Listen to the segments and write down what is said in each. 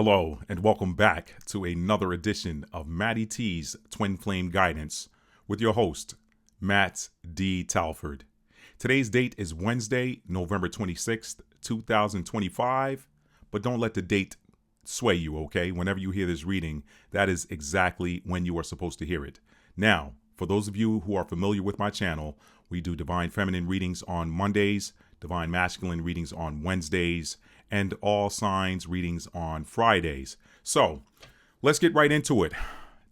Hello, and welcome back to another edition of Matty T's Twin Flame Guidance with your host, Matt D. Talford. Today's date is Wednesday, November 26th, 2025, but don't let the date sway you, okay? Whenever you hear this reading, that is exactly when you are supposed to hear it. Now, for those of you who are familiar with my channel, we do Divine Feminine readings on Mondays, Divine Masculine readings on Wednesdays, and all signs readings on Fridays. So let's get right into it.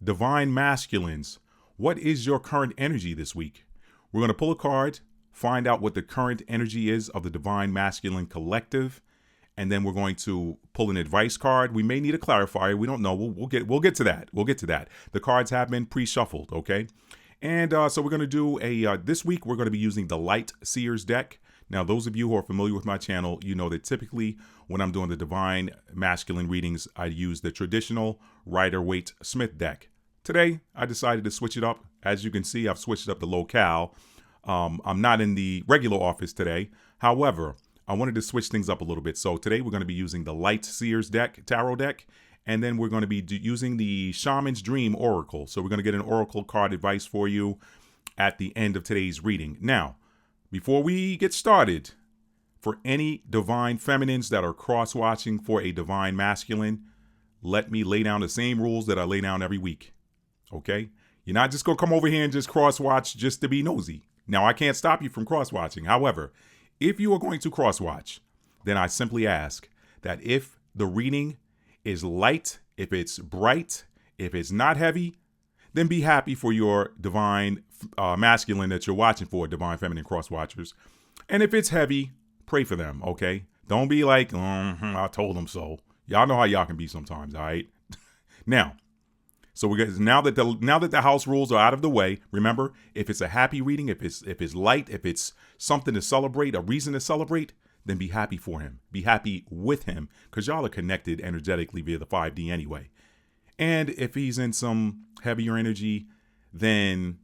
Divine Masculines, what is your current energy this week? We're going to pull a card, find out what the current energy is of the Divine Masculine Collective, and then we're going to pull an advice card. We may need a clarifier. We don't know. We'll get to that. We'll get to that. The cards have been pre-shuffled, okay? And so we're going to do this week, we're going to be using the Light Seers deck. Now, those of you who are familiar with my channel, you know that typically when I'm doing the Divine Masculine readings, I use the traditional Rider-Waite-Smith deck. Today, I decided to switch it up. As you can see, I've switched up the locale. I'm not in the regular office today. However, I wanted to switch things up a little bit. So today we're going to be using the Light Seers deck, tarot deck, and then we're going to be using the Shaman's Dream Oracle. So we're going to get an Oracle card advice for you at the end of today's reading. Now, before we get started, for any Divine Feminines that are cross-watching for a Divine Masculine, let me lay down the same rules that I lay down every week, okay? You're not just going to come over here and just cross-watch just to be nosy. Now, I can't stop you from cross-watching. However, if you are going to cross-watch, then I simply ask that if the reading is light, if it's bright, if it's not heavy, then be happy for your Divine Masculine that you're watching for, Divine Feminine cross-watchers. And if it's heavy, pray for them, okay? Don't be like, I told them so. Y'all know how y'all can be sometimes, all right? Now, so now that the house rules are out of the way, remember, if it's a happy reading, if it's light, if it's something to celebrate, a reason to celebrate, then be happy for him. Be happy with him, because y'all are connected energetically via the 5D anyway. And if he's in some heavier energy, then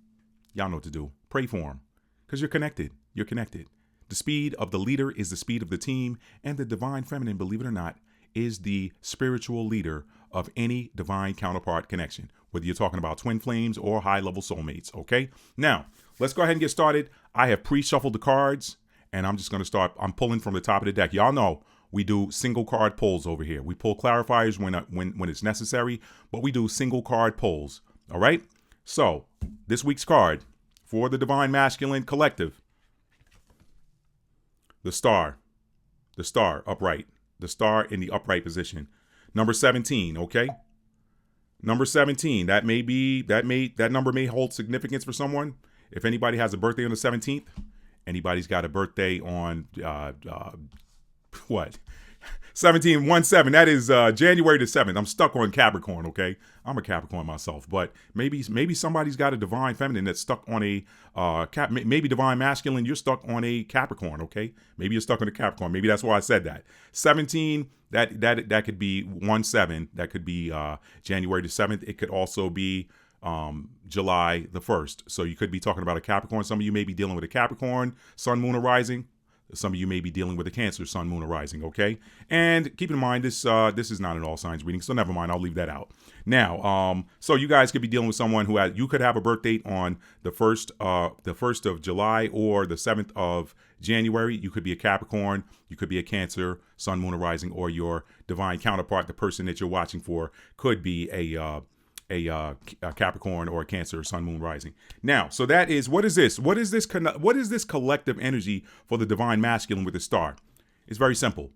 y'all know what to do. Pray for him, because you're connected. You're connected. The speed of the leader is the speed of the team, and the Divine Feminine, believe it or not, is the spiritual leader of any divine counterpart connection, whether you're talking about twin flames or high-level soulmates, okay? Now, let's go ahead and get started. I have pre-shuffled the cards, and I'm just going to start. I'm pulling from the top of the deck. Y'all know we do single card pulls over here. We pull clarifiers when it's necessary, but we do single card pulls, all right? So, this week's card for the Divine Masculine Collective, the Star upright. The Star in the upright position. Number 17, okay? Number 17, that number may hold significance for someone. If anybody has a birthday on the 17th, anybody's got a birthday on, what? 17-1-7, that is January the 7th. I'm stuck on Capricorn, okay? I'm a Capricorn myself, but maybe somebody's got a Divine Feminine that's stuck on a, maybe Divine Masculine, you're stuck on a Capricorn, okay? Maybe you're stuck on a Capricorn. Maybe that's why I said that. 17, that could be 1-7. That could be January the 7th. It could also be July the 1st. So you could be talking about a Capricorn. Some of you may be dealing with a Capricorn, Sun, Moon, or Rising. Some of you may be dealing with a Cancer, Sun, Moon, or Rising, okay? And keep in mind, this is not an all signs reading, so never mind, I'll leave that out. Now, so you guys could be dealing with someone who you could have a birth date on the 1st of July or the 7th of January. You could be a Capricorn, you could be a Cancer, Sun, Moon, or Rising, or your divine counterpart, the person that you're watching for, could be a Capricorn or a Cancer, Sun, Moon, Rising. Now, so that is, what is this? What is this collective energy for the Divine Masculine with the Star? It's very simple.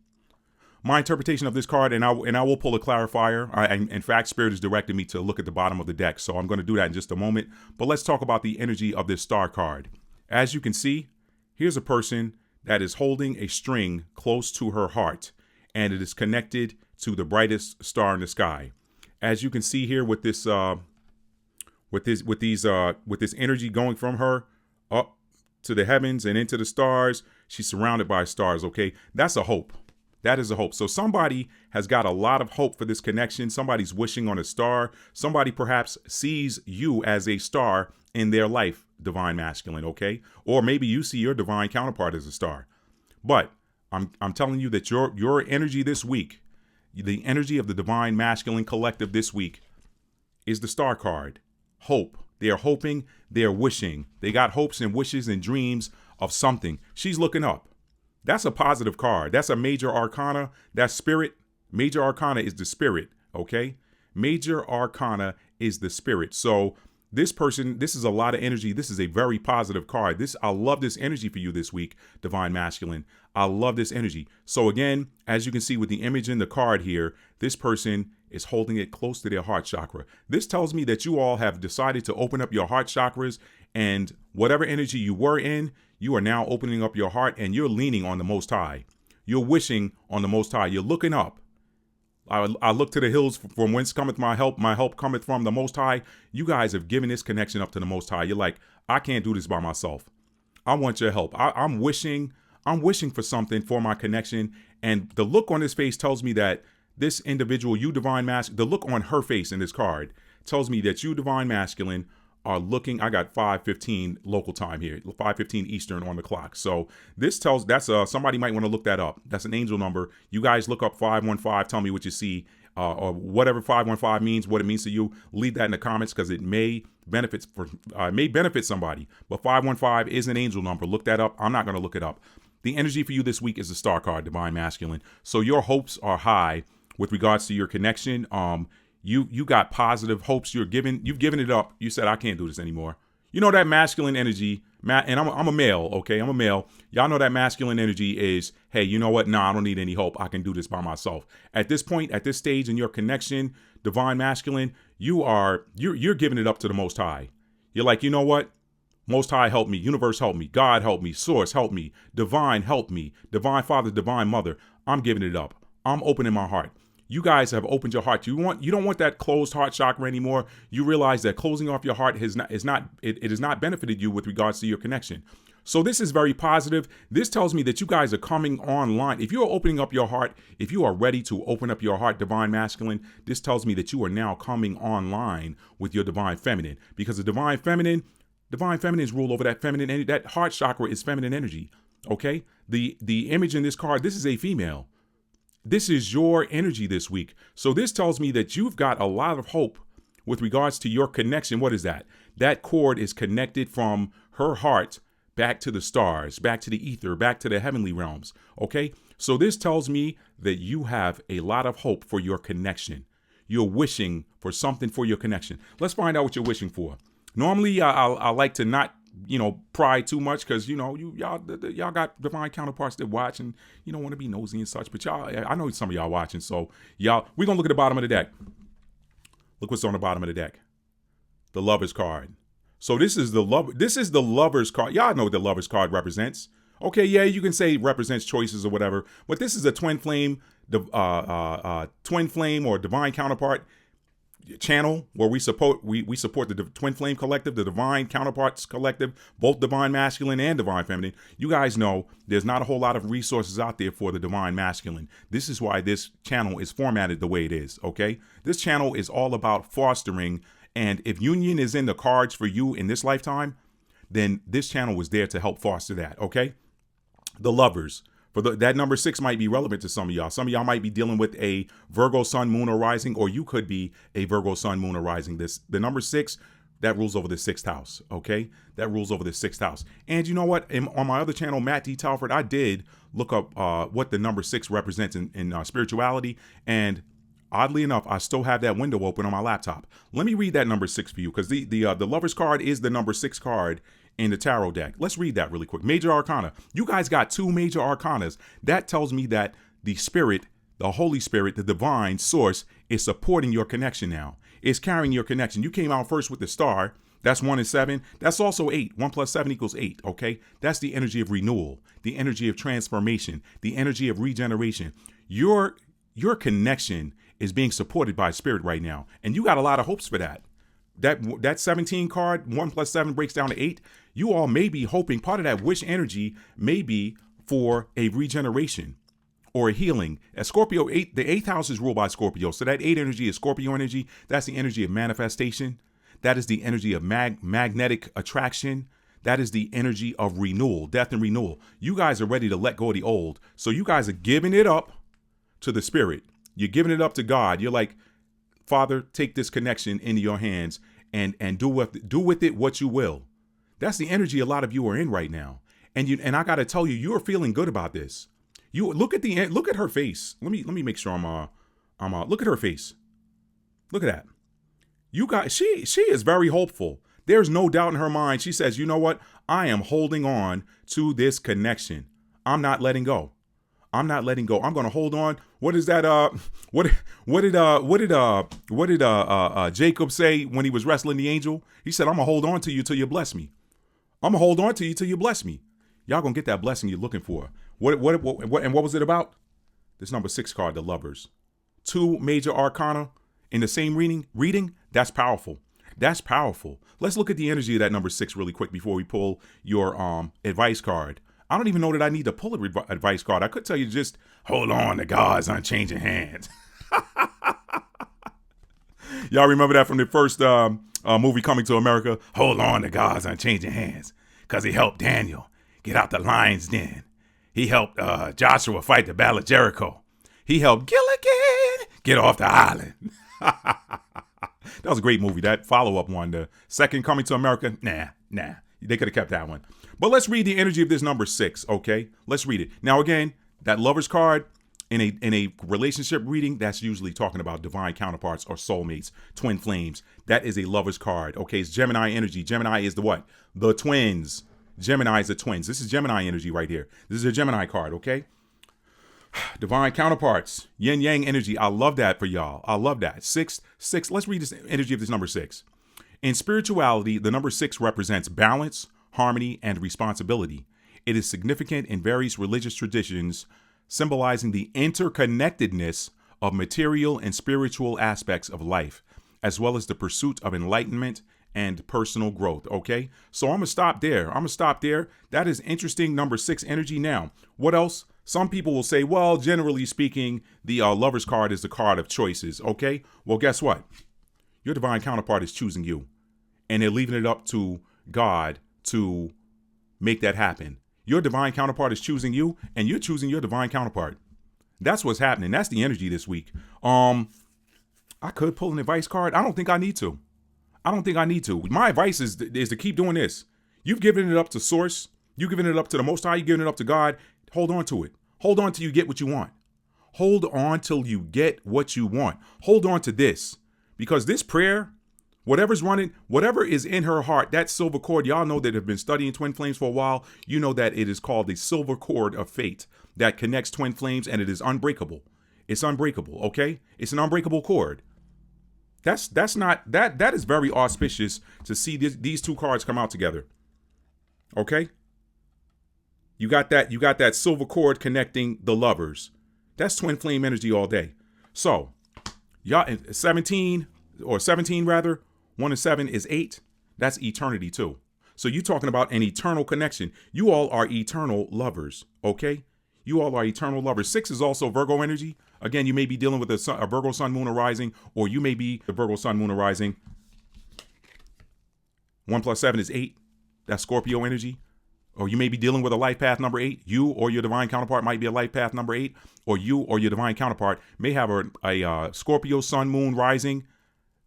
My interpretation of this card, and I will pull a clarifier. In fact, Spirit has directed me to look at the bottom of the deck, so I'm going to do that in just a moment. But let's talk about the energy of this Star card. As you can see, here's a person that is holding a string close to her heart, and it is connected to the brightest star in the sky. As you can see here with this energy going from her up to the heavens and into the stars, she's surrounded by stars, okay? That's a hope. That is a hope. So somebody has got a lot of hope for this connection. Somebody's wishing on a star. Somebody perhaps sees you as a star in their life, Divine Masculine, okay? Or maybe you see your divine counterpart as a star. But I'm telling you that your energy this week The energy of the Divine Masculine Collective this week is the Star card. Hope. They are hoping, they are wishing. They got hopes and wishes and dreams of something. She's looking up. That's a positive card. That's a major arcana. That's spirit. Major arcana is the spirit, okay? Major arcana is the spirit. So this person, this is a lot of energy. This is a very positive card. I love this energy for you this week, Divine Masculine. I love this energy. So again, as you can see with the image in the card here, this person is holding it close to their heart chakra. This tells me that you all have decided to open up your heart chakras, and whatever energy you were in, you are now opening up your heart and you're leaning on the Most High. You're wishing on the Most High. You're looking up. I look to the hills from whence cometh my help. My help cometh from the Most High. You guys have given this connection up to the Most High. You're like, I can't do this by myself. I want your help. I'm wishing for something for my connection. And the look on his face tells me that this individual, you Divine Masculine, the look on her face in this card tells me that you Divine Masculine are looking. I got 5:15 local time here, 5:15 Eastern on the clock. So this tells, somebody might want to look that up. That's an angel number. You guys look up 515. Tell me what you see, or whatever 515 means, what it means to you. Leave that in the comments because it may benefit somebody. But 515 is an angel number. Look that up. I'm not going to look it up. The energy for you this week is the Star card, Divine Masculine. So your hopes are high with regards to your connection. You got positive hopes. You've given it up. You said, I can't do this anymore. You know that masculine energy, and I'm a male, okay? I'm a male. Y'all know that masculine energy is, hey, you know what? Nah, I don't need any hope. I can do this by myself. At this point, at this stage in your connection, Divine Masculine, you're giving it up to the Most High. You're like, you know what? Most High, help me. Universe, help me. God, help me. Source, help me. Divine, help me. Divine Father, Divine Mother, I'm giving it up. I'm opening my heart. You guys have opened your heart. You don't want that closed heart chakra anymore. You realize that closing off your heart has not benefited you with regards to your connection. So this is very positive. This tells me that you guys are coming online. If you are opening up your heart, if you are ready to open up your heart, Divine Masculine, this tells me that you are now coming online with your Divine Feminine, because the Divine Feminine is rule over that feminine energy. That heart chakra is feminine energy. Okay. The image in this card, this is a female. This is your energy this week. So this tells me that you've got a lot of hope with regards to your connection. What is that? That cord is connected from her heart back to the stars, back to the ether, back to the heavenly realms. Okay. So this tells me that you have a lot of hope for your connection. You're wishing for something for your connection. Let's find out what you're wishing for. Normally, I like to not, pry too much because, y'all got divine counterparts that watch and you don't want to be nosy and such. But I know some of y'all watching. So we're going to look at the bottom of the deck. Look what's on the bottom of the deck. The Lover's card. So this is the Lover's card. Y'all know what the Lover's card represents. Okay, yeah, you can say it represents choices or whatever. But this is a twin flame or divine counterpart channel where we support the Twin Flame Collective, the Divine Counterparts Collective, both Divine Masculine and Divine Feminine. You guys know there's not a whole lot of resources out there for the Divine Masculine. This is why this channel is formatted the way it is, okay? This channel is all about fostering, and if union is in the cards for you in this lifetime, then this channel was there to help foster that, okay? The Lovers. That number 6 might be relevant to some of y'all. Some of y'all might be dealing with a Virgo Sun, Moon, or Rising, or you could be a Virgo Sun, Moon, or Rising. The number 6, that rules over the 6th house, okay? That rules over the 6th house. And you know what? On my other channel, Matt D. Talford, I did look up what the number 6 represents in spirituality, and oddly enough, I still have that window open on my laptop. Let me read that number 6 for you, because the Lover's card is the number 6 card in the tarot deck. Let's read that really quick. Major Arcana. You guys got 2 major arcanas. That tells me that the Spirit, the Holy Spirit, the divine source is supporting your connection now. It's carrying your connection. You came out first with the Star. That's 1 and 7. That's also 8. 1 plus 7 equals 8. Okay. That's the energy of renewal, the energy of transformation, the energy of regeneration. Your connection is being supported by Spirit right now. And you got a lot of hopes for that. That 17 card, 1 plus 7 breaks down to 8. You all may be hoping part of that wish energy may be for a regeneration or a healing. As Scorpio 8, the 8th house is ruled by Scorpio. So that 8 energy is Scorpio energy. That's the energy of manifestation. That is the energy of magnetic attraction. That is the energy of renewal, death and renewal. You guys are ready to let go of the old. So you guys are giving it up to the Spirit. You're giving it up to God. You're like, Father, take this connection into your hands and do with it what you will. That's the energy a lot of you are in right now. And I got to tell you, you are feeling good about this. You look at her face. Let me make sure I'm look at her face. Look at that. She is very hopeful. There's no doubt in her mind. She says, you know what? I am holding on to this connection. I'm not letting go. I'm not letting go. I'm going to hold on. What is that? What did Jacob say when he was wrestling the angel? He said, I'm going to hold on to you till you bless me. I'm going to hold on to you till you bless me. Y'all going to get that blessing you're looking for. What was it about? This number 6 card, the Lovers. 2 major arcana in the same reading. That's powerful. That's powerful. Let's look at the energy of that number 6 really quick before we pull your advice card. I don't even know that I need to pull an advice card. I could tell you just hold on to God's unchanging hands. Y'all remember that from the first movie Coming to America? Hold on to God's unchanging hands, because he helped Daniel get out the lion's den. He helped Joshua fight the Battle of Jericho. He helped Gilligan get off the island. That was a great movie. That follow-up one, the second Coming to America, nah. They could have kept that one. But let's read the energy of this number 6, okay? Let's read it. Now, again, that Lover's card in a relationship reading, that's usually talking about divine counterparts or soulmates, twin flames. That is a Lover's card, okay? It's Gemini energy. Gemini is the what? The twins. Gemini is the twins. This is Gemini energy right here. This is a Gemini card, okay? Divine counterparts, yin yang energy. I love that for y'all. I love that. 6. Let's read this energy of this number 6. In spirituality, the number 6 represents balance, harmony, and responsibility. It is significant in various religious traditions, symbolizing the interconnectedness of material and spiritual aspects of life, as well as the pursuit of enlightenment and personal growth. Okay, so I'm gonna stop there. That is interesting number 6 energy. Now, what else? Some people will say, well, generally speaking, the Lover's card is the card of choices. Okay, well, guess what? Your divine counterpart is choosing you, and they're leaving it up to God to make that happen. Your divine counterpart is choosing you, and you're choosing your divine counterpart. That's what's happening. That's the energy this week. I could pull an advice card. I don't think I need to. My advice is to keep doing this. You've given it up to Source. You've given it up to the Most High. You've given it up to God. Hold on to it. Hold on till you get what you want. Hold on till you get what you want. Hold on to this, because this prayer, whatever's running, whatever is in her heart, that silver cord, y'all know that have been studying twin flames for a while. You know that it is called the silver cord of fate that connects twin flames, and it is unbreakable. It's unbreakable. Okay. It's an unbreakable cord. That is very auspicious to see these 2 cards come out together. Okay. You got that silver cord connecting the Lovers. That's twin flame energy all day. So, y'all, 17 rather, 1 and 7 is 8. That's eternity too. So you're talking about an eternal connection. You all are eternal lovers, okay? You all are eternal lovers. 6 is also Virgo energy. Again, you may be dealing with a Virgo sun, moon, or rising, or you may be the Virgo sun, moon, or rising. 1 plus 7 is 8. That's Scorpio energy. Or you may be dealing with a life path number 8. You or your divine counterpart might be a life path number 8. Or you or your divine counterpart may have a Scorpio sun, moon, rising,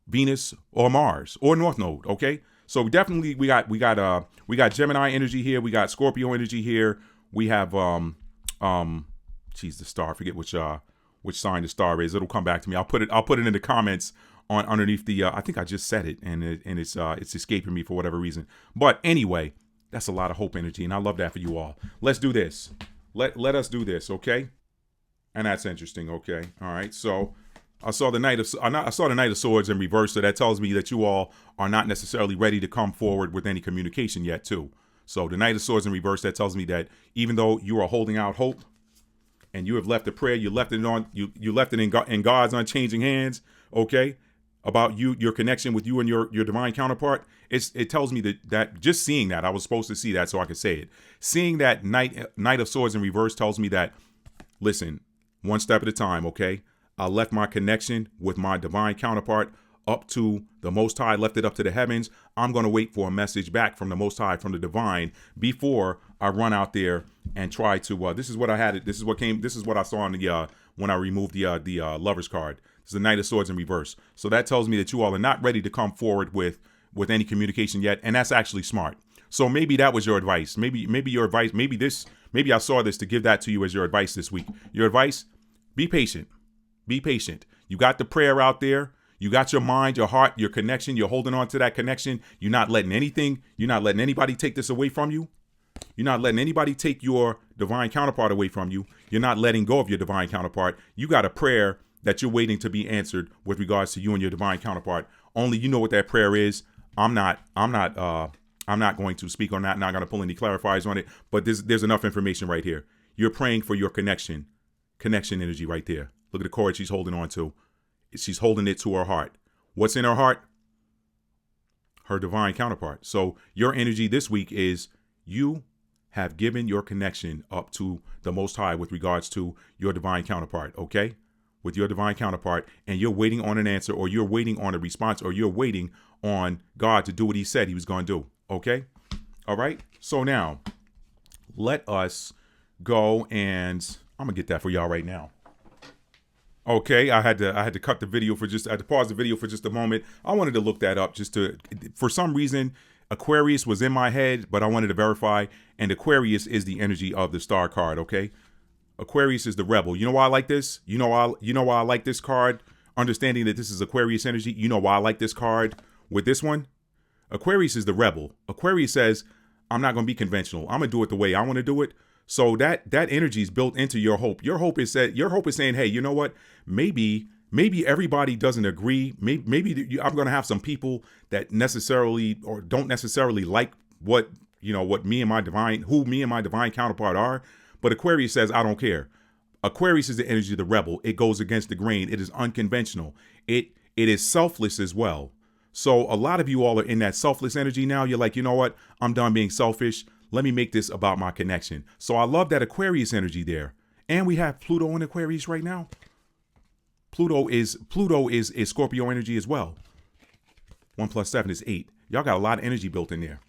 Venus, or Mars, or North Node. Okay, so definitely we got Gemini energy here. We got Scorpio energy here. We have the star. I forget which sign the star is. It'll come back to me. I'll put it in the comments on underneath the. I think I just said it, and it's escaping me for whatever reason. But anyway, that's a lot of hope energy, and I love that for you all. Let's do this. Let us do this, okay? And that's interesting, okay? All right. So I saw the Knight of Swords in reverse, so that tells me that you all are not necessarily ready to come forward with any communication yet, too. So the Knight of Swords in reverse, that tells me that even though you are holding out hope, and you have left the prayer, you left it in God's unchanging hands, okay? About your connection with you and your divine counterpart, it tells me that just seeing that, I was supposed to see that so I could say it. Seeing that Knight of Swords in reverse tells me that, listen, one step at a time, okay? I left my connection with my divine counterpart up to the Most High, left it up to the heavens. I'm going to wait for a message back from the Most High, from the divine, before I run out there and try to, this is what I had. This is what I saw on the, when I removed the Lover's card. It's the Knight of Swords in reverse. So that tells me that you all are not ready to come forward with any communication yet. And that's actually smart. So maybe that was your advice. Maybe your advice, maybe I saw this to give that to you as your advice this week. Your advice, be patient. Be patient. You got the prayer out there. You got your mind, your heart, your connection. You're holding on to that connection. You're not letting anybody take this away from you. You're not letting anybody take your divine counterpart away from you. You're not letting go of your divine counterpart. You got a prayer that you're waiting to be answered with regards to you and your divine counterpart. Only you know what that prayer is. I'm not going to speak on that. Not going to pull any clarifiers on it, but there's enough information right here. You're praying for your connection energy right there. Look at the cord she's holding on to. She's holding it to her heart. What's in her heart? Her divine counterpart. So your energy this week is you have given your connection up to the Most High with regards to your divine counterpart, okay? With your divine counterpart, and you're waiting on an answer, or you're waiting on a response, or you're waiting on God to do what he said he was going to do, okay? All right? So now, let us go, and I'm going to get that for y'all right now. Okay, I had to cut the video I had to pause the video for just a moment. I wanted to look that up for some reason, Aquarius was in my head, but I wanted to verify, and Aquarius is the energy of the star card, okay? Aquarius is the rebel. You know why I like this? You know why I like this card? Understanding that this is Aquarius energy, you know why I like this card with this one? Aquarius is the rebel. Aquarius says, I'm not going to be conventional. I'm going to do it the way I want to do it. So that energy is built into your hope. Your hope is saying, hey, you know what? Maybe everybody doesn't agree. Maybe I'm going to have some people that necessarily or don't necessarily like what me and my divine counterpart are. But Aquarius says, I don't care. Aquarius is the energy of the rebel. It goes against the grain. It is unconventional. It is selfless as well. So a lot of you all are in that selfless energy now. You're like, you know what? I'm done being selfish. Let me make this about my connection. So I love that Aquarius energy there. And we have Pluto in Aquarius right now. Pluto is Scorpio energy as well. 1 + 7 is 8. Y'all got a lot of energy built in there.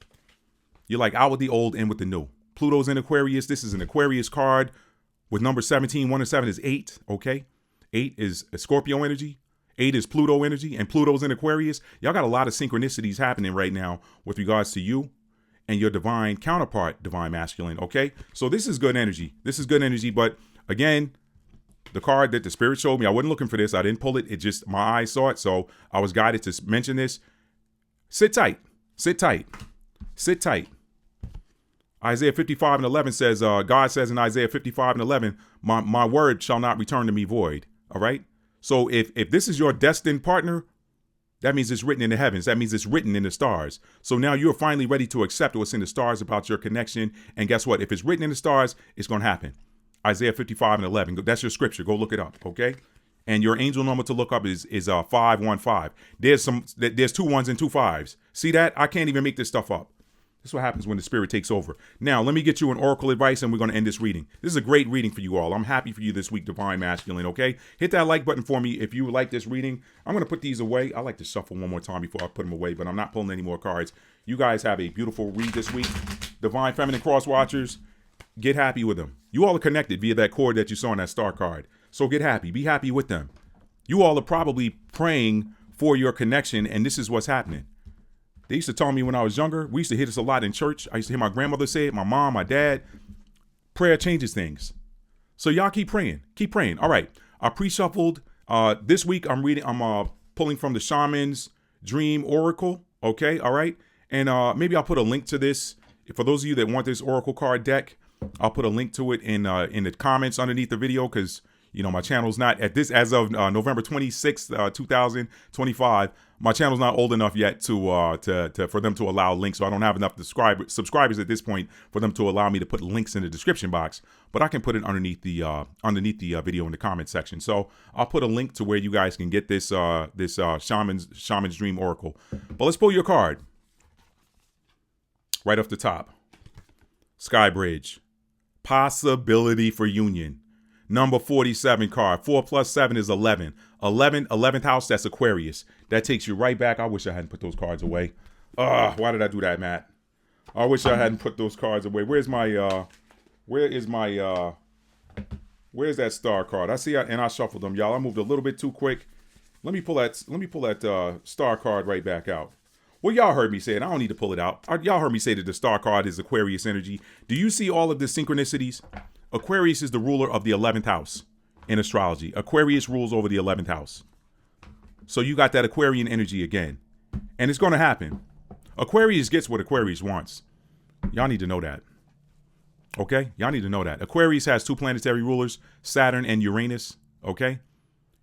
You're like out with the old, in with the new. Pluto's in Aquarius. This is an Aquarius card with number 17. 1 and 7 is 8. Okay. 8 is a Scorpio energy. 8 is Pluto energy, and Pluto's in Aquarius. Y'all got a lot of synchronicities happening right now with regards to you and your divine counterpart, divine masculine. Okay. So this is good energy. But again, the card that the spirit showed me, I wasn't looking for this. I didn't pull it. It just, my eyes saw it. So I was guided to mention this. Sit tight. Isaiah 55:11 says, God says in Isaiah 55:11, my word shall not return to me void. All right. So if this is your destined partner, that means it's written in the heavens. That means it's written in the stars. So now you're finally ready to accept what's in the stars about your connection. And guess what? If it's written in the stars, it's going to happen. Isaiah 55:11. That's your scripture. Go look it up. Okay. And your angel number to look up is 515. There's 2 1s and 2 5s. See that? I can't even make this stuff up. This is what happens when the spirit takes over. Now, let me get you an oracle advice, and we're going to end this reading. This is a great reading for you all. I'm happy for you this week, Divine Masculine, okay? Hit that like button for me if you like this reading. I'm going to put these away. I like to shuffle one more time before I put them away, but I'm not pulling any more cards. You guys have a beautiful read this week. Divine Feminine Cross Watchers, get happy with them. You all are connected via that cord that you saw on that star card. So get happy. Be happy with them. You all are probably praying for your connection, and this is what's happening. They used to tell me when I was younger, we used to hear this a lot in church. I used to hear my grandmother say it, my mom, my dad. Prayer changes things. So y'all keep praying. Keep praying. All right. I pre-shuffled. This week I'm pulling from the Shaman's Dream Oracle. Okay. All right. And maybe I'll put a link to this. For those of you that want this Oracle card deck, I'll put a link to it in the comments underneath the video, because my channel's not at this as of November 26th, 2025. My channel's not old enough yet for them to allow links. So I don't have enough subscribers at this point for them to allow me to put links in the description box. But I can put it underneath the video in the comment section. So I'll put a link to where you guys can get this Shaman's Dream Oracle. But let's pull your card right off the top. Sky Bridge. Possibility for union. Number 47 card. 4 plus 7 is 11. 11th house, that's Aquarius. That takes you right back. I wish I hadn't put those cards away. Why did I do that, Matt? I wish I hadn't put those cards away. Where's that star card? I see, and I shuffled them, y'all. I moved a little bit too quick. Let me pull that star card right back out. Well, y'all heard me say it. I don't need to pull it out. Y'all heard me say that the star card is Aquarius energy. Do you see all of the synchronicities? Aquarius is the ruler of the 11th house in astrology. Aquarius rules over the 11th house. So you got that Aquarian energy again. And it's going to happen. Aquarius gets what Aquarius wants. Y'all need to know that. Okay? Y'all need to know that. Aquarius has 2 planetary rulers, Saturn and Uranus. Okay?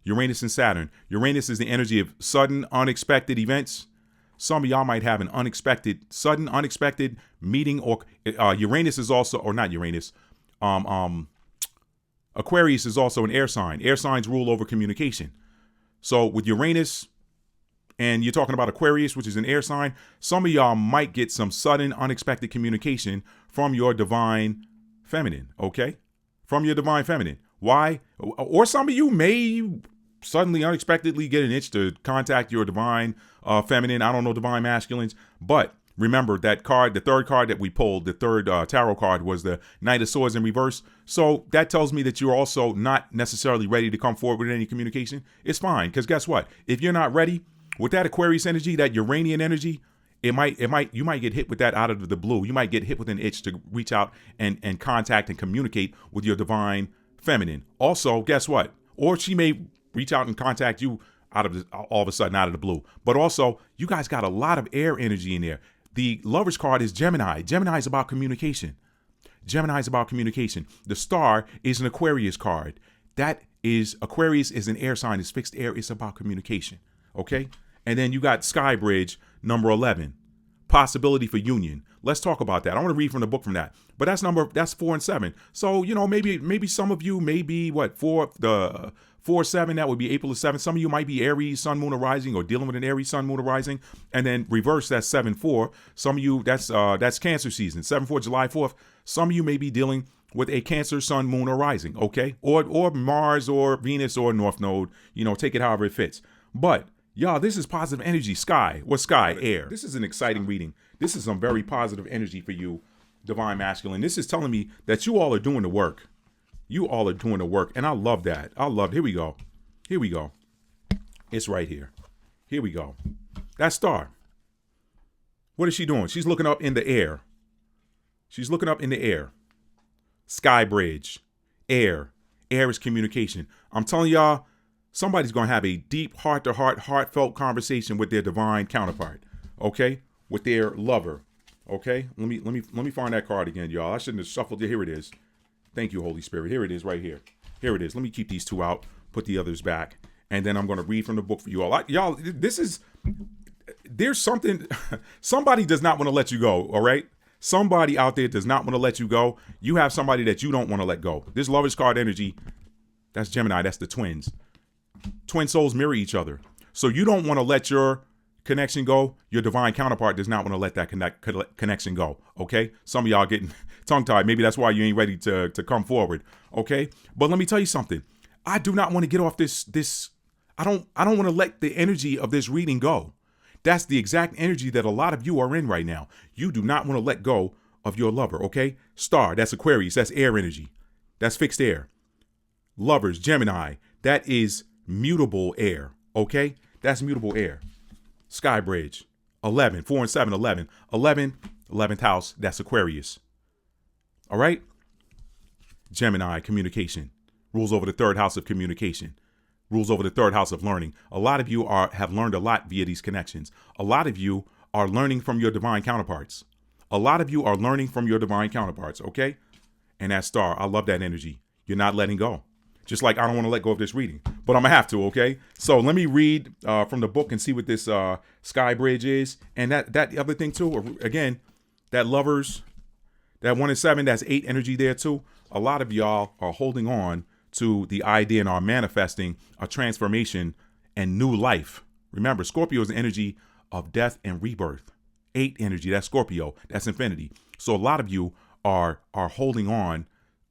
Uranus and Saturn. Uranus is the energy of sudden, unexpected events. Some of y'all might have an sudden, unexpected meeting, or Uranus is also, or not Uranus, Aquarius is also an air sign. Air signs rule over communication. So with Uranus, and you're talking about Aquarius, which is an air sign, some of y'all might get some sudden, unexpected communication from your divine feminine, okay? From your divine feminine. Why? Or some of you may suddenly, unexpectedly get an itch to contact your divine feminine. I don't know, divine masculines. But remember that card, the third card that we pulled, the third tarot card was the Knight of Swords in reverse. So that tells me that you're also not necessarily ready to come forward with any communication. It's fine, because guess what? If you're not ready with that Aquarius energy, that Uranian energy, you might get hit with that out of the blue. You might get hit with an itch to reach out and contact and communicate with your divine feminine. Also, guess what? Or she may reach out and contact you all of a sudden out of the blue. But also, you guys got a lot of air energy in there. The Lover's card is Gemini. Gemini is about communication. Gemini is about communication. The star is an Aquarius card. Aquarius is an air sign. It's fixed air. It's about communication. Okay? And then you got Sky Bridge, number 11. Possibility for union. Let's talk about that. I want to read from the book from that. But that's 4 and 7. So, maybe some of you may be 4-7, that would be April the 7th. Some of you might be Aries, Sun, Moon, or Rising, or dealing with an Aries, Sun, Moon, or Rising. And then reverse, that's 7-4. Some of you, that's Cancer season, 7-4, July 4th. Some of you may be dealing with a Cancer, Sun, Moon, or Rising, okay? Or Mars, or Venus, or North Node. Take it however it fits. But, y'all, this is positive energy. Sky. What's sky? Air. This is an exciting reading. This is some very positive energy for you, divine masculine. This is telling me that you all are doing the work. You all are doing the work, and I love that. Here we go. It's right here. Here we go. That star. What is she doing? She's looking up in the air. Sky Bridge. Air. Air is communication. I'm telling y'all, somebody's going to have a deep heart-to-heart, heartfelt conversation with their divine counterpart, okay? With their lover, okay? Let me find that card again, y'all. I shouldn't have shuffled it. Here it is. Thank you, Holy Spirit. Here it is right here. Here it is. Let me keep these 2 out, put the others back, and then I'm going to read from the book for you all. There's something, somebody does not want to let you go, all right? Somebody out there does not want to let you go. You have somebody that you don't want to let go. This Lover's card energy, that's Gemini, that's the twins. Twin souls mirror each other. So you don't want to let your connection go. Your divine counterpart does not want to let that connection go. Okay? Some of y'all getting tongue-tied. Maybe that's why you ain't ready to come forward. Okay? But let me tell you something. I do not want to get off this. I don't want to let the energy of this reading go. That's the exact energy that a lot of you are in right now. You do not want to let go of your lover. Okay? Star, that's Aquarius. That's air energy. That's fixed air. Lovers, Gemini. That is mutable air. Okay? That's mutable air. Sky Bridge, 11, 4 and 7, 11. 11th house, that's Aquarius. All right? Gemini, communication. Rules over the 3rd house of communication. Rules over the 3rd house of learning. A lot of you have learned a lot via these connections. A lot of you are learning from your divine counterparts. Okay? And that star, I love that energy. You're not letting go. Just like I don't want to let go of this reading, but I'm going to have to, okay? So let me read from the book and see what this Sky Bridge is. And that other thing too, again, that lovers, that 1 and 7, that's 8 energy there too. A lot of y'all are holding on to the idea and are manifesting a transformation and new life. Remember, Scorpio is the energy of death and rebirth. 8 energy, that's Scorpio, that's infinity. So a lot of you are holding on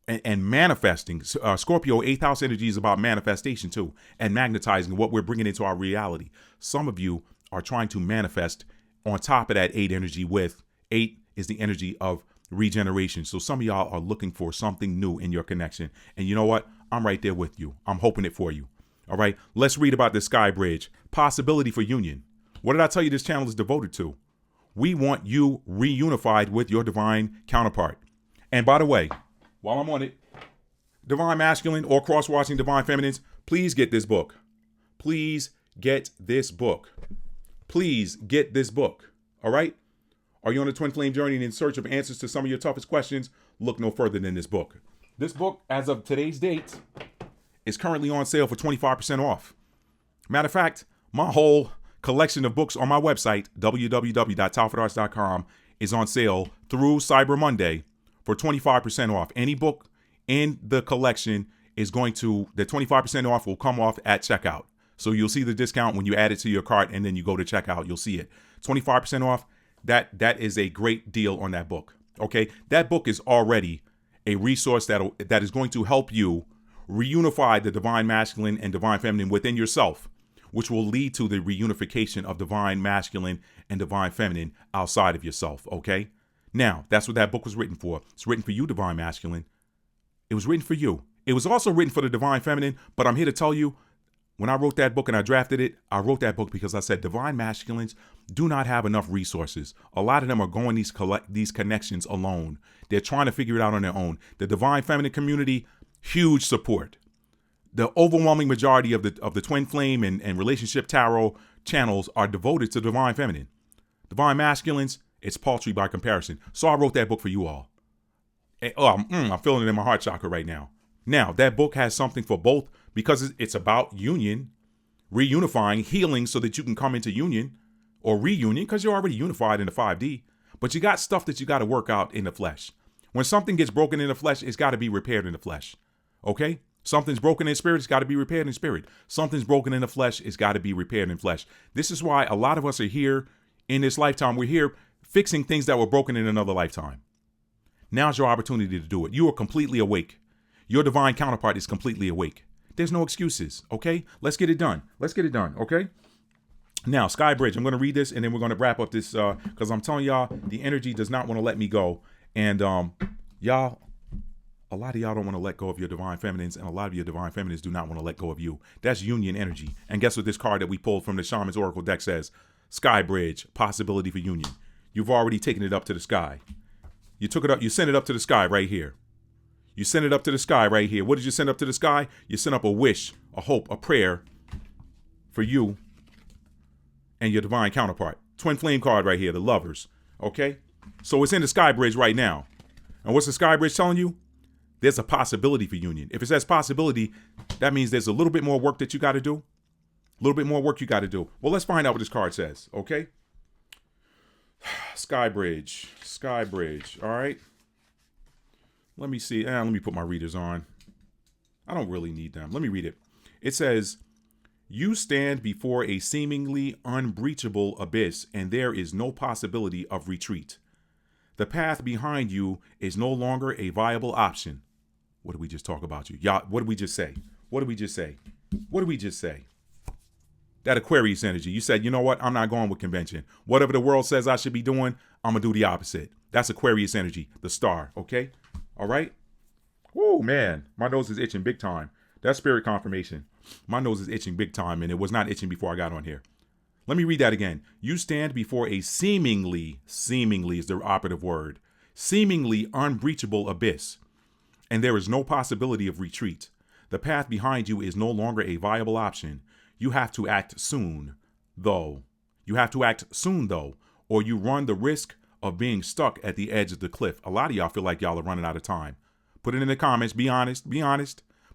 and manifesting. Scorpio, 8th house energy is about manifestation too, and magnetizing what we're bringing into our reality. Some of you are trying to manifest on top of that 8 energy. With 8 is the energy of regeneration. So some of y'all are looking for something new in your connection. And you know what? I'm right there with you. I'm hoping it for you. All right. Let's read about the Sky Bridge. Possibility for union. What did I tell you this channel is devoted to? We want you reunified with your divine counterpart. And by the way, while I'm on it, divine masculine or cross-watching divine feminines, please get this book. Please get this book. Please get this book. All right? Are you on a twin flame journey and in search of answers to some of your toughest questions? Look no further than this book. This book, as of today's date, is currently on sale for 25% off. Matter of fact, my whole collection of books on my website, www.talfordarts.com, is on sale through Cyber Monday for 25% off. Any book in the collection is going to, the 25% off will come off at checkout. So you'll see the discount when you add it to your cart, and then you go to checkout, you'll see it. 25% off, that is a great deal on that book. Okay, that book is already a resource that is going to help you reunify the divine masculine and divine feminine within yourself, which will lead to the reunification of divine masculine and divine feminine outside of yourself. Okay, now that's what that book was written for. It's written for you, divine masculine. It was written for you. It was also written for the divine feminine, but I'm here to tell you, when I wrote that book and I drafted it, I wrote that book because I said divine masculines do not have enough resources. A lot of them are going these connections alone. They're trying to figure it out on their own. The divine feminine community, huge support. The overwhelming majority of the twin flame and relationship tarot channels are devoted to divine feminine. Divine masculines, it's paltry by comparison. So I wrote that book for you all. I'm feeling it in my heart chakra right now. Now, that book has something for both, because it's about union, reunifying, healing so that you can come into union or reunion, because you're already unified in the 5D. But you got stuff that you got to work out in the flesh. When something gets broken in the flesh, it's got to be repaired in the flesh. Okay? Something's broken in spirit, it's got to be repaired in spirit. Something's broken in the flesh, it's got to be repaired in flesh. This is why a lot of us are here in this lifetime. We're here fixing things that were broken in another lifetime. Now's your opportunity to do it. You are completely awake. Your divine counterpart is completely awake. There's no excuses, okay? Let's get it done. Let's get it done, okay? Now, Sky Bridge, I'm going to read this, and then we're going to wrap up this, because I'm telling y'all, the energy does not want to let me go. And y'all, a lot of y'all don't want to let go of your divine feminines, and a lot of your divine feminines do not want to let go of you. That's union energy. And guess what this card that we pulled from the Shaman's Oracle deck says? Sky Bridge, possibility for union. You've already taken it up to the sky. You took it up, you sent it up to the sky right here. You sent it up to the sky right here. What did you send up to the sky? You sent up a wish, a hope, a prayer for you and your divine counterpart. Twin flame card right here, the lovers. Okay? So it's in the Sky Bridge right now. And what's the Sky Bridge telling you? There's a possibility for union. If it says possibility, that means there's a little bit more work that you got to do. A little bit more work you got to do. Well, let's find out what this card says. Okay? Sky Bridge. Sky Bridge. All right? Let me see. Let me put my readers on. I don't really need them. Let me read it. It says, you stand before a seemingly unbreachable abyss, and there is no possibility of retreat. The path behind you is no longer a viable option. What did we just talk about you? Y'all, what did we just say? What did we just say? What did we just say? That Aquarius energy. You said, you know what? I'm not going with convention. Whatever the world says I should be doing, I'm going to do the opposite. That's Aquarius energy, the star, okay? All right? Whoa, man. My nose is itching big time. That's spirit confirmation. My nose is itching big time, and it was not itching before I got on here. Let me read that again. You stand before a seemingly is the operative word, seemingly unbreachable abyss, and there is no possibility of retreat. The path behind you is no longer a viable option. You have to act soon, though. Or you run the risk of being stuck at the edge of the cliff. A lot of y'all feel like y'all are running out of time. Put it in the comments. Be honest.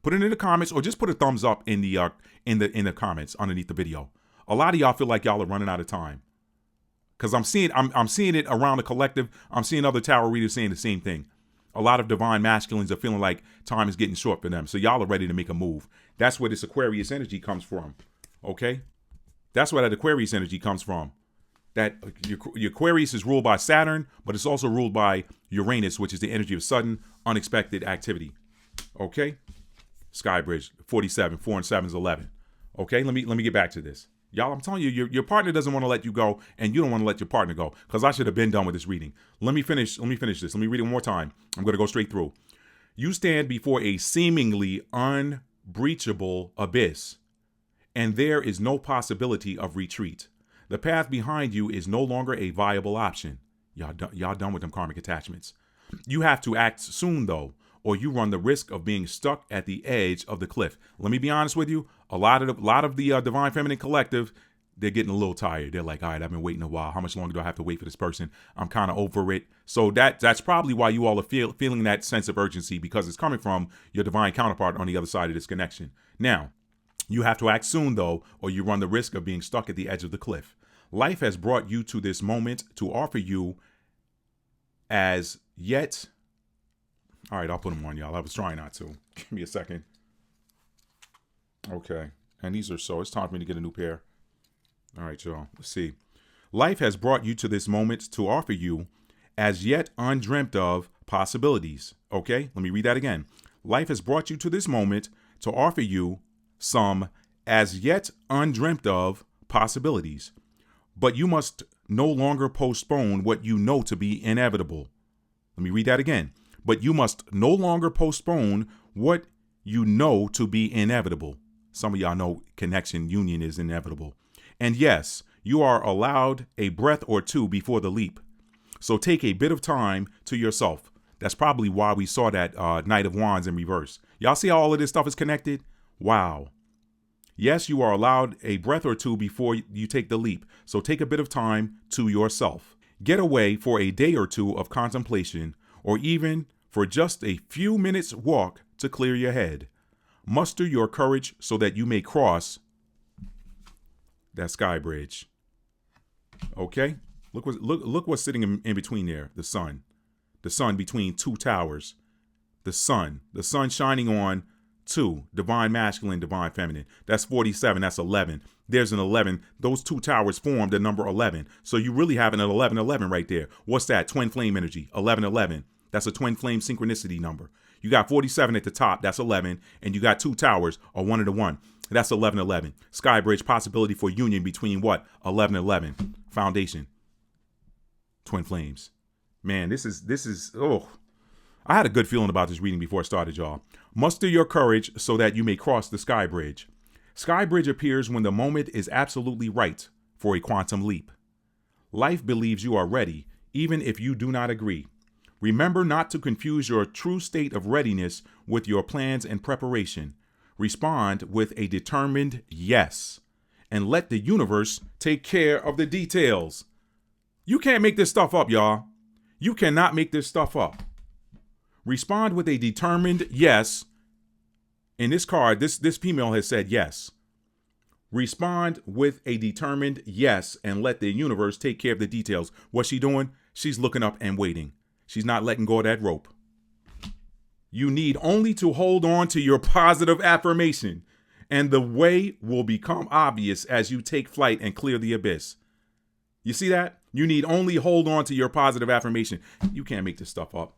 Put it in the comments, or just put a thumbs up in the comments underneath the video. A lot of y'all feel like y'all are running out of time. Because I'm seeing it around the collective. I'm seeing other tarot readers saying the same thing. A lot of divine masculines are feeling like time is getting short for them. So y'all are ready to make a move. That's where this Aquarius energy comes from. Okay? That's where that Aquarius energy comes from. That your Aquarius is ruled by Saturn, but it's also ruled by Uranus, which is the energy of sudden, unexpected activity. Okay? Skybridge, 47, 4 and 7 is 11. Okay, let me get back to this. Y'all, I'm telling you, your partner doesn't want to let you go, and you don't want to let your partner go, because I should have been done with this reading. Let me finish this. Let me read it one more time. I'm going to go straight through. You stand before a seemingly unbreachable abyss, and there is no possibility of retreat. The path behind you is no longer a viable option. Y'all done with them karmic attachments. You have to act soon, though, or you run the risk of being stuck at the edge of the cliff. Let me be honest with you. A lot of the Divine Feminine Collective, they're getting a little tired. They're like, all right, I've been waiting a while. How much longer do I have to wait for this person? I'm kind of over it. So that's probably why you all are feeling that sense of urgency, because it's coming from your divine counterpart on the other side of this connection. Now, you have to act soon, though, or you run the risk of being stuck at the edge of the cliff. Life has brought you to this moment to offer you as yet. All right, I'll put them on, y'all. I was trying not to. Give me a second. Okay. And these are it's time for me to get a new pair. All right, y'all. Let's see. Life has brought you to this moment to offer you as yet undreamt of possibilities. Okay? Let me read that again. Life has brought you to this moment to offer you some as yet undreamt of possibilities. But you must no longer postpone what you know to be inevitable. Let me read that again. But you must no longer postpone what you know to be inevitable. Some of y'all know connection union is inevitable. And yes, you are allowed a breath or two before the leap. So take a bit of time to yourself. That's probably why we saw that Knight of Wands in reverse. Y'all see how all of this stuff is connected? Wow. Yes, you are allowed a breath or two before you take the leap. So take a bit of time to yourself. Get away for a day or two of contemplation, or even for just a few minutes walk to clear your head. Muster your courage so that you may cross that sky bridge. Okay? Look what's sitting in between there. The sun. The sun between two towers. The sun shining on two, divine masculine, divine feminine. That's 47. That's 11. There's an 11. Those two towers form the number 11. So you really have an 11-11 right there. What's that? Twin flame energy. 11-11. That's a twin flame synchronicity number. You got 47 at the top. That's 11. And you got two towers, or 1 to 1. That's 11-11. Sky bridge, possibility for union between what? 11-11. Foundation. Twin flames. Man, this is, oh. I had a good feeling about this reading before I started, y'all. Muster your courage so that you may cross the sky bridge. Sky bridge appears when the moment is absolutely right for a quantum leap. Life believes you are ready, even if you do not agree. Remember not to confuse your true state of readiness with your plans and preparation. Respond with a determined yes, and let the universe take care of the details. You can't make this stuff up, y'all. You cannot make this stuff up. Respond with a determined yes. In this card, this female has said yes. Respond with a determined yes and let the universe take care of the details. What's she doing? She's looking up and waiting. She's not letting go of that rope. You need only to hold on to your positive affirmation, and the way will become obvious as you take flight and clear the abyss. You see that? You need only hold on to your positive affirmation. You can't make this stuff up.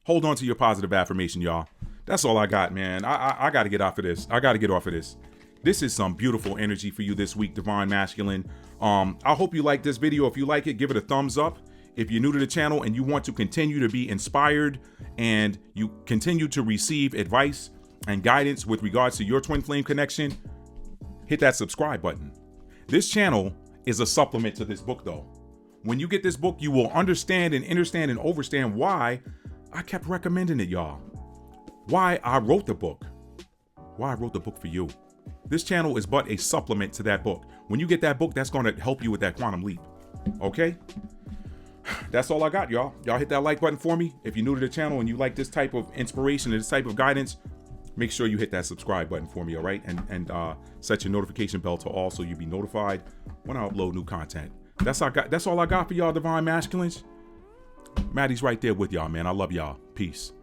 Hold on to your positive affirmation, y'all. That's all I got, man. I got to get off of this. I got to get off of this. This is some beautiful energy for you this week, Divine Masculine. I hope you like this video. If you like it, give it a thumbs up. If you're new to the channel and you want to continue to be inspired and you continue to receive advice and guidance with regards to your twin flame connection, hit that subscribe button. This channel is a supplement to this book, though. When you get this book, you will understand and overstand why I kept recommending it, y'all. Why I wrote the book. Why I wrote the book for you. This channel is but a supplement to that book. When you get that book, that's going to help you with that quantum leap. Okay? That's all I got, y'all. Y'all hit that like button for me. If you're new to the channel and you like this type of inspiration and this type of guidance, make sure you hit that subscribe button for me, all right? And set your notification bell to all so you'll be notified when I upload new content. That's all I got for y'all, Divine Masculines. Maddie's right there with y'all, man. I love y'all. Peace.